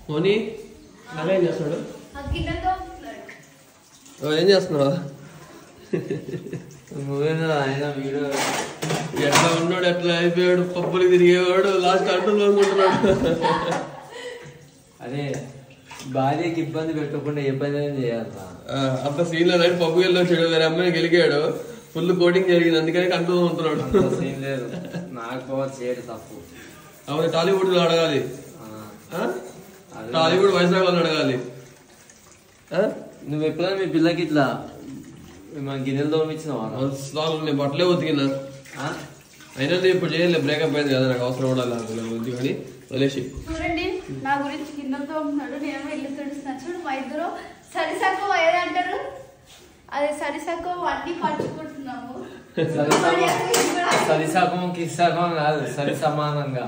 మోని అలా ఏం చేస్తున్నాడు? ఏం చేస్తున్నావా? ఆయన వీడు ఎట్లా ఉన్నాడు, ఎట్లా అయిపోయాడు, పప్పులు తిరిగేవాడు, లాస్ట్ అడ్డు అనుకుంటున్నాడు. అదే భార్యకి ఇబ్బంది పెట్టకుండా ఏ పని చేయాలి. అంత సీన్ లో పప్పు వెళ్ళి వచ్చాడు, వేరే అమ్మాయిని గెలిగాడు, ఫుల్ కోటింగ్ జరిగింది, అందుకని కంట్రోల్ ఉంటున్నాడు. సీన్ లేదు, నాకు పవర్ చేయడు తప్పు. అవును, టాలీవుడ్ లో అడగాలి, టాలీవుడ్ వైజాగ్ వాళ్ళు అడగాలి. నువ్వు ఎప్పుడైనా మీ పిల్లకి ఇట్లా మన గిన్నెలు తోమిచ్చినావా? నేను బట్టలే ఉతికినా, అయినా నేను ఇప్పుడు చేయలేదు, బ్రేకప్ అయింది కదా, నాకు అవసరం కూడా లేదు కానీ వదిలేసి. చూడండి నా గురించి గిన్నెలతో ఉంటున్నాడు, నేను ఇల్లు తుడుస్తున్నాను. చూడు మా ఇద్దరు సరిసక్కువ ఏదంటారు, అదే సరిసక్కువ అన్ని పంచుకుంటున్నాము. సరిసకం కిస్సకం కాదు, సరి సమానంగా.